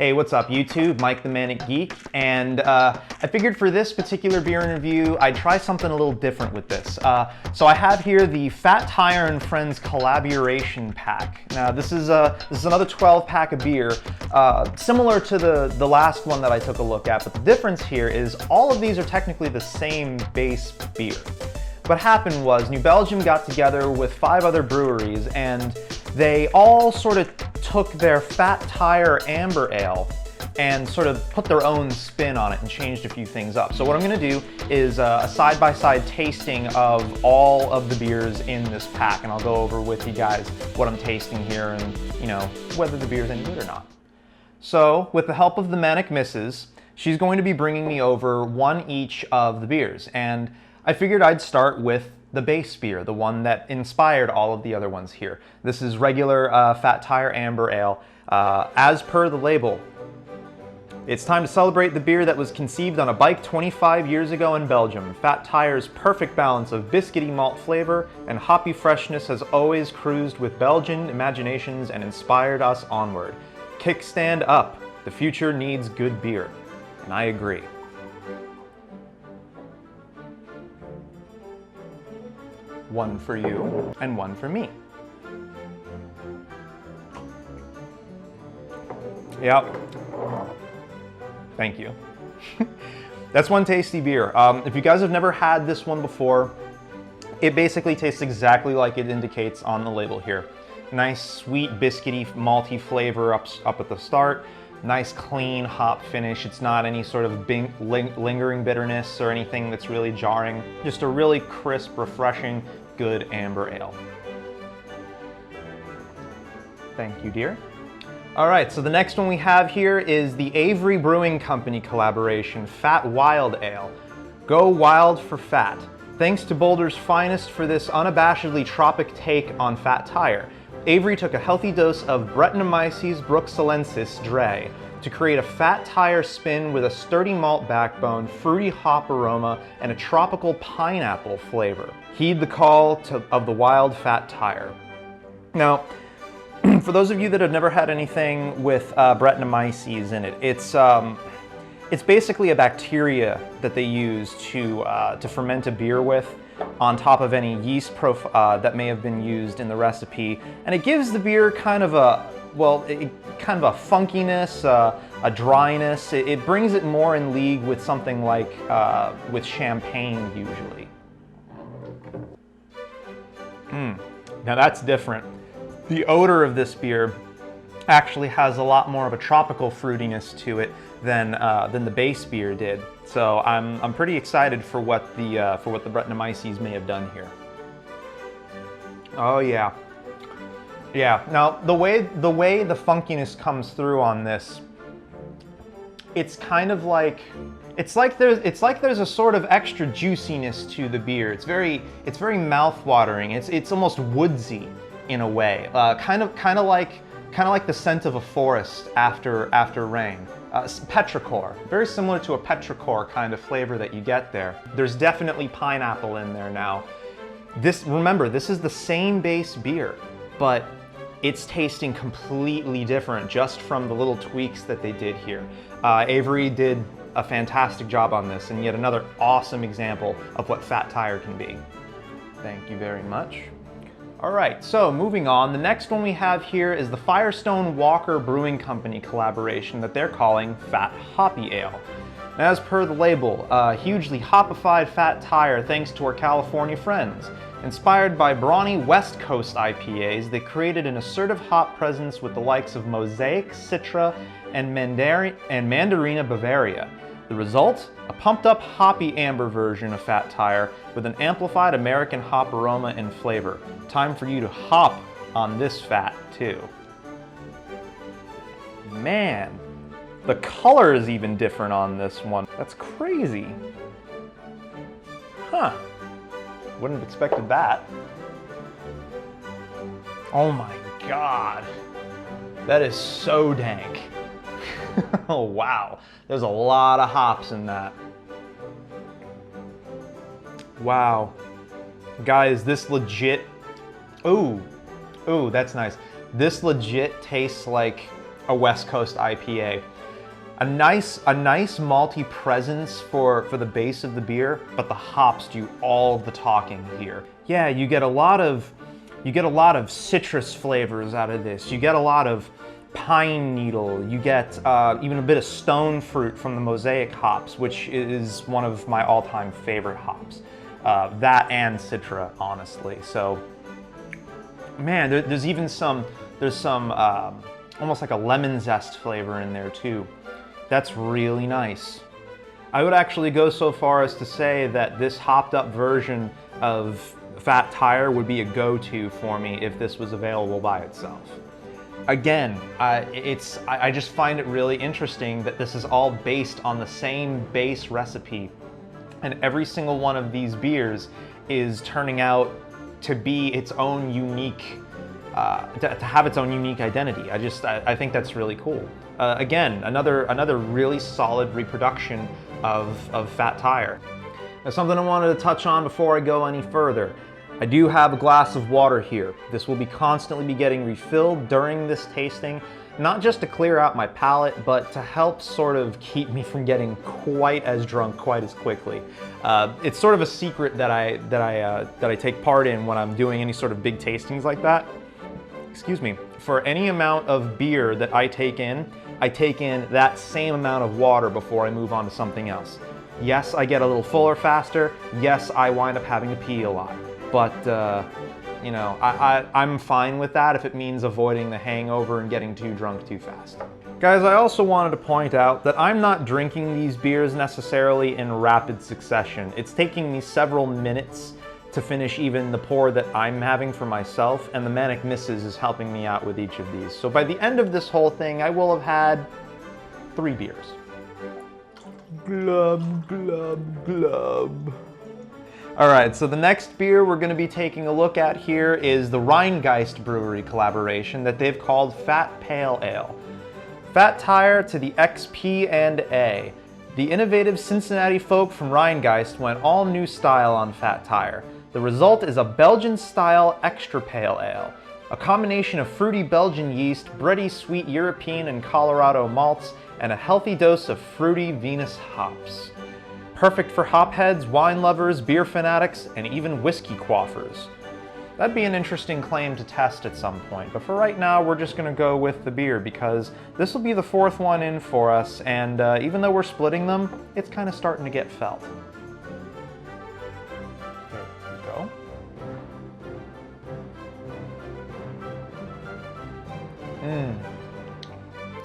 Hey, what's up YouTube? Mike the Manic Geek, and I figured for this particular beer review, I'd try something a little different with this. So I have here the Fat Tire and Friends Collabeeration pack. Now this is another 12 pack of beer, similar to the last one that I took a look at, but the difference here is all of these are technically the same base beer. What happened was New Belgium got together with 5 other breweries, and they all sort of took their Fat Tire Amber Ale and sort of put their own spin on it and changed a few things up. So what I'm going to do is a side-by-side tasting of all of the beers in this pack, and I'll go over with you guys what I'm tasting here and, you know, whether the beer's any good or not. So with the help of the Manic Misses, she's going to be bringing me over one each of the beers, and I figured I'd start with the base beer, the one that inspired all of the other ones here. This is regular Fat Tire Amber Ale. As per the label, it's time to celebrate the beer that was conceived on a bike 25 years ago in Belgium. Fat Tire's perfect balance of biscuity malt flavor and hoppy freshness has always cruised with Belgian imaginations and inspired us onward. Kickstand up, the future needs good beer. And I agree. One for you and one for me. Yep. Thank you. That's one tasty beer. If you guys have never had this one before, it basically tastes exactly like it indicates on the label here. Nice, sweet, biscuity, malty flavor up at the start. Nice, clean hop finish. It's not any sort of lingering bitterness or anything that's really jarring. Just a really crisp, refreshing, good amber ale. Thank you, dear. All right, so the next one we have here is the Avery Brewing Company collaboration, Fat Wild Ale. Go wild for fat. Thanks to Boulder's Finest for this unabashedly tropic take on Fat Tire. Avery took a healthy dose of Brettanomyces bruxellensis Dre to create a Fat Tire spin with a sturdy malt backbone, fruity hop aroma, and a tropical pineapple flavor. Heed the call of the wild Fat Tire. Now, for those of you that have never had anything with Brettanomyces in it, it's basically a bacteria that they use to ferment a beer with, on top of any yeast that may have been used in the recipe, and it gives the beer kind of a, well, kind of a funkiness, a dryness. It brings it more in league with something like with champagne usually. Now that's different. The odor of this beer actually has a lot more of a tropical fruitiness to it than the base beer did. So I'm pretty excited for what the Brettanomyces may have done here. Oh yeah, yeah. Now the way the funkiness comes through on this, it's kind of like it's like there's a sort of extra juiciness to the beer. It's very mouth-watering. It's almost woodsy in a way, kind of like the scent of a forest after rain. Petrichor, very similar to a petrichor kind of flavor that you get there. There's definitely pineapple in there now. Remember, this is the same base beer, but it's tasting completely different just from the little tweaks that they did here. Avery did a fantastic job on this, and yet another awesome example of what Fat Tire can be. Thank you very much. All right, so moving on, the next one we have here is the Firestone Walker Brewing Company collaboration that they're calling Fat Hoppy Ale. As per the label, a hugely hopified Fat Tire thanks to our California friends. Inspired by brawny West Coast IPAs, they created an assertive hop presence with the likes of Mosaic, Citra, and Mandarina Bavaria. The result? A pumped-up hoppy amber version of Fat Tire with an amplified American hop aroma and flavor. Time for you to hop on this fat, too. Man, the color is even different on this one. That's crazy. Huh. Wouldn't have expected that. Oh my God. That is so dank. Oh wow, there's a lot of hops in that. Wow. Guys, this legit, ooh, that's nice. This legit tastes like a West Coast IPA. A nice malty presence for the base of the beer, but the hops do all the talking here. Yeah, you get a lot of citrus flavors out of this. You get a lot of pine needle. You get even a bit of stone fruit from the Mosaic hops, which is one of my all-time favorite hops. That and Citra, honestly. So, man, there's some almost like a lemon zest flavor in there too. That's really nice. I would actually go so far as to say that this hopped up version of Fat Tire would be a go-to for me if this was available by itself. Again, I just find it really interesting that this is all based on the same base recipe, and every single one of these beers is turning out to be its own unique, to have its own unique identity. I think that's really cool. Again, another really solid reproduction of Fat Tire. Now, something I wanted to touch on before I go any further. I do have a glass of water here. This will constantly be getting refilled during this tasting, not just to clear out my palate, but to help sort of keep me from getting quite as drunk quite as quickly. It's sort of a secret that I take part in when I'm doing any sort of big tastings like that. Excuse me. For any amount of beer that I take in that same amount of water before I move on to something else. Yes, I get a little fuller faster. Yes, I wind up having to pee a lot. But, you know, I'm fine with that if it means avoiding the hangover and getting too drunk too fast. Guys, I also wanted to point out that I'm not drinking these beers necessarily in rapid succession. It's taking me several minutes to finish even the pour that I'm having for myself, and the Manic Misses is helping me out with each of these. So by the end of this whole thing, I will have had 3 beers. Glub, glub, glub. All right, so the next beer we're going to be taking a look at here is the Rheingeist Brewery collaboration that they've called Fat Pale Ale. Fat Tire to the XP and A. The innovative Cincinnati folk from Rheingeist went all new style on Fat Tire. The result is a Belgian-style extra pale ale, a combination of fruity Belgian yeast, bready sweet European and Colorado malts, and a healthy dose of fruity Venus hops. Perfect for hopheads, wine lovers, beer fanatics, and even whiskey quaffers. That'd be an interesting claim to test at some point, but for right now we're just going to go with the beer because this will be the 4th one in for us, and even though we're splitting them, it's kind of starting to get felt. There we go.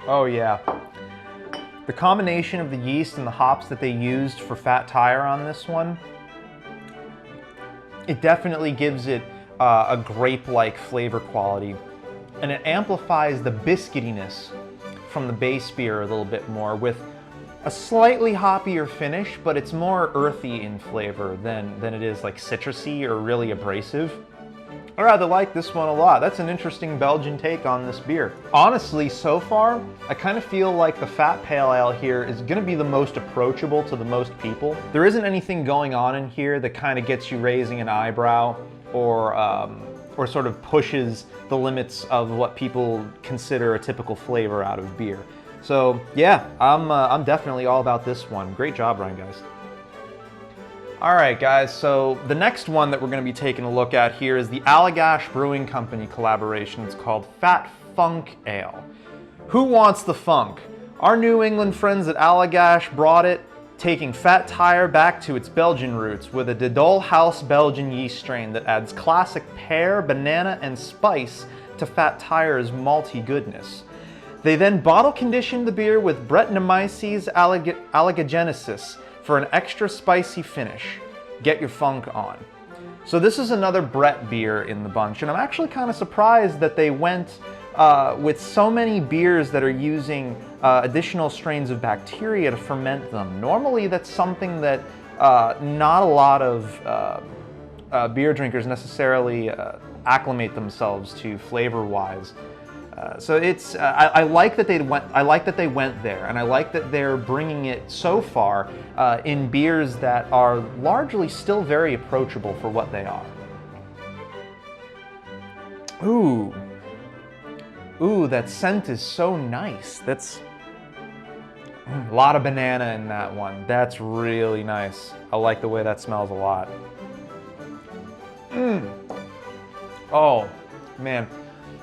Oh yeah. The combination of the yeast and the hops that they used for Fat Tire on this one, it definitely gives it a grape-like flavor quality, and it amplifies the biscuitiness from the base beer a little bit more with a slightly hoppier finish, but it's more earthy in flavor than it is like citrusy or really abrasive. I rather like this one a lot. That's an interesting Belgian take on this beer. Honestly, so far, I kind of feel like the Fat Pale Ale here is going to be the most approachable to the most people. There isn't anything going on in here that kind of gets you raising an eyebrow or sort of pushes the limits of what people consider a typical flavor out of beer. So yeah, I'm definitely all about this one. Great job, Rheingeist. All right, guys, so the next one that we're going to be taking a look at here is the Allagash Brewing Company collaboration. It's called Fat Funk Ale. Who wants the funk? Our New England friends at Allagash brought it, taking Fat Tire back to its Belgian roots with a Didol House Belgian yeast strain that adds classic pear, banana, and spice to Fat Tire's malty goodness. They then bottle conditioned the beer with Brettanomyces allegagenesis for an extra spicy finish. Get your funk on. So this is another Brett beer in the bunch, and I'm actually kind of surprised that they went with so many beers that are using additional strains of bacteria to ferment them. Normally that's something that not a lot of beer drinkers necessarily acclimate themselves to flavor-wise. So it's I like that they went there, and I like that they're bringing it so far in beers that are largely still very approachable for what they are. Ooh, Ooh, that scent is so nice. That's a lot of banana in that one. That's really nice. I like the way that smells a lot. Oh, man.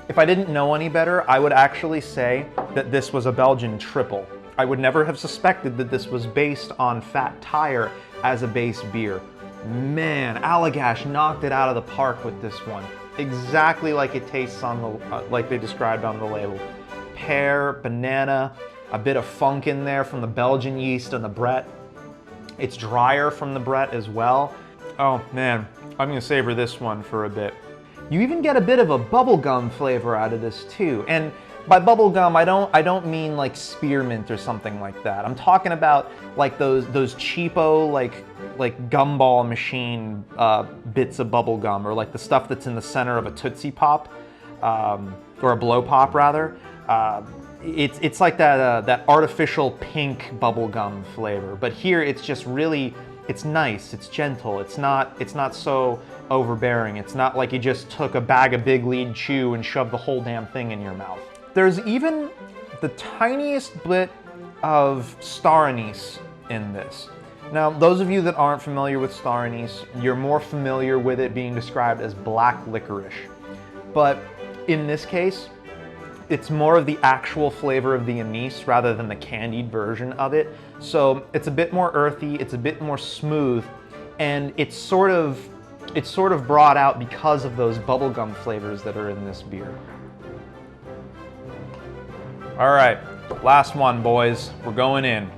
If I didn't know any better, I would actually say that this was a Belgian triple. I would never have suspected that this was based on Fat Tire as a base beer. Man, Allagash knocked it out of the park with this one. Exactly like it tastes on the, like they described on the label. Pear, banana, a bit of funk in there from the Belgian yeast and the Brett. It's drier from the Brett as well. Oh man, I'm gonna savor this one for a bit. You even get a bit of a bubblegum flavor out of this too. And by bubblegum, I don't mean like spearmint or something like that. I'm talking about like those cheapo like gumball machine bits of bubblegum, or like the stuff that's in the center of a Tootsie Pop, or a Blow Pop rather. It's like that artificial pink bubblegum flavor. But here it's just really, it's nice, it's gentle, it's not so overbearing. It's not like you just took a bag of Big Lead Chew and shoved the whole damn thing in your mouth. There's even the tiniest bit of star anise in this. Now, those of you that aren't familiar with star anise, you're more familiar with it being described as black licorice. But in this case, it's more of the actual flavor of the anise rather than the candied version of it. So it's a bit more earthy, it's a bit more smooth, and it's sort of brought out because of those bubblegum flavors that are in this beer. All right, last one, boys. We're going in.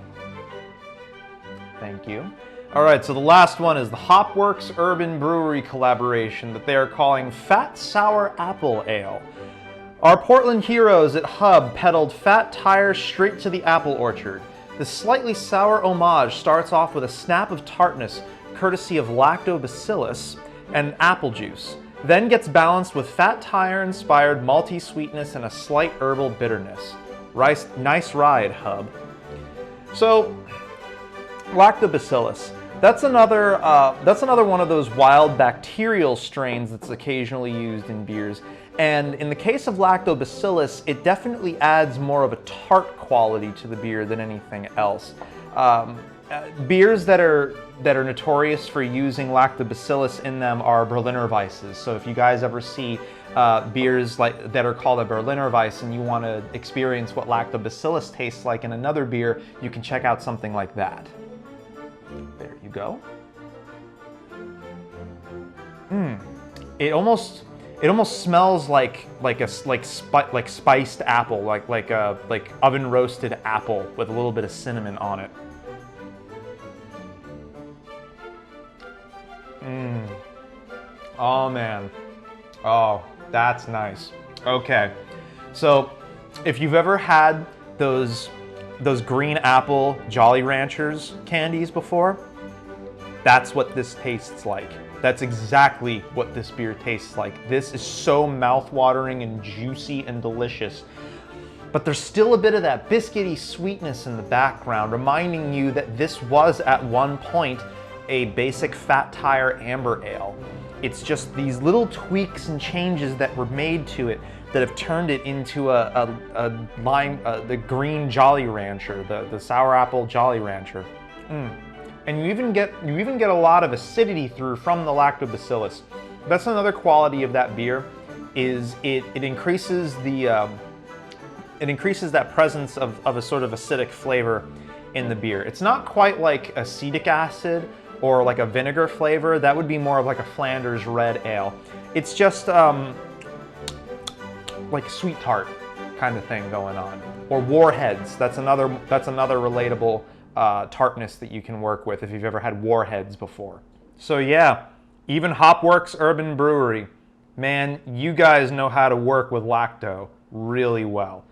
Thank you. All right, so the last one is the Hopworks Urban Brewery collaboration that they are calling Fat Sour Apple Ale. Our Portland heroes at Hub peddled Fat Tire straight to the apple orchard. This slightly sour homage starts off with a snap of tartness courtesy of lactobacillus and apple juice, then gets balanced with Fat Tire-inspired malty sweetness and a slight herbal bitterness. Nice ride, Hub. So, lactobacillus. That's another one of those wild bacterial strains that's occasionally used in beers. And in the case of lactobacillus, it definitely adds more of a tart quality to the beer than anything else. Beers that are notorious for using lactobacillus in them are Berliner Weisses. So if you guys ever see beers that are called a Berliner Weiss and you want to experience what lactobacillus tastes like in another beer, you can check out something like that. There you go. It almost smells like spiced apple, like oven roasted apple with a little bit of cinnamon on it. Oh man. Oh, that's nice. Okay. So, if you've ever had those green apple Jolly Ranchers candies before, that's what this tastes like. That's exactly what this beer tastes like. This is so mouth-watering and juicy and delicious. But there's still a bit of that biscuity sweetness in the background, reminding you that this was at one point a basic Fat Tire amber ale. It's just these little tweaks and changes that were made to it that have turned it into the green Jolly Rancher, the sour apple Jolly Rancher. And you even get a lot of acidity through from the lactobacillus. That's another quality of that beer, is it increases that presence of a sort of acidic flavor in the beer. It's not quite like acetic acid or like a vinegar flavor. That would be more of like a Flanders red ale. It's just like sweet tart kind of thing going on. Or Warheads. That's another relatable tartness that you can work with if you've ever had Warheads before. So yeah, even Hopworks Urban Brewery, man, you guys know how to work with lacto really well.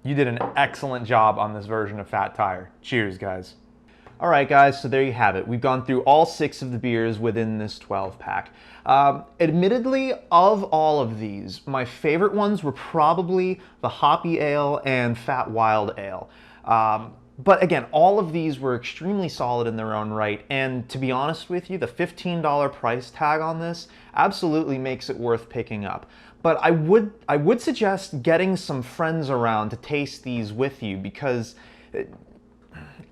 You did an excellent job on this version of Fat Tire. Cheers, guys. All right, guys, so there you have it. We've gone through all 6 of the beers within this 12-pack. Admittedly, of all of these, my favorite ones were probably the Hoppy Ale and Fat Wild Ale. But again, all of these were extremely solid in their own right, and to be honest with you, the $15 price tag on this absolutely makes it worth picking up. But I would suggest getting some friends around to taste these with you, because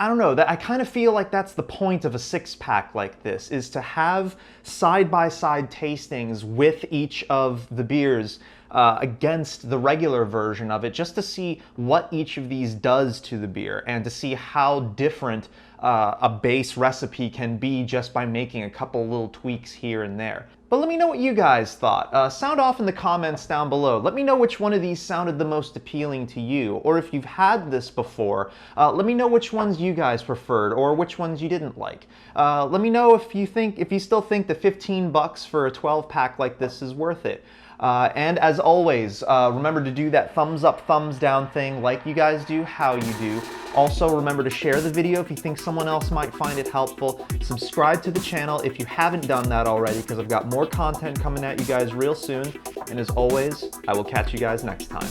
I don't know, that I kind of feel like that's the point of a 6-pack like this, is to have side-by-side tastings with each of the beers against the regular version of it, just to see what each of these does to the beer and to see how different a base recipe can be just by making a couple little tweaks here and there. But let me know what you guys thought. Sound off in the comments down below. Let me know which one of these sounded the most appealing to you, or if you've had this before, let me know which ones you guys preferred or which ones you didn't like. Let me know if you still think the 15 bucks for a 12-pack like this is worth it. And as always, remember to do that thumbs up, thumbs down thing like you guys do, how you do. Also, remember to share the video if you think someone else might find it helpful. Subscribe to the channel if you haven't done that already, because I've got more content coming at you guys real soon. And as always, I will catch you guys next time.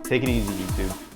Take it easy, YouTube.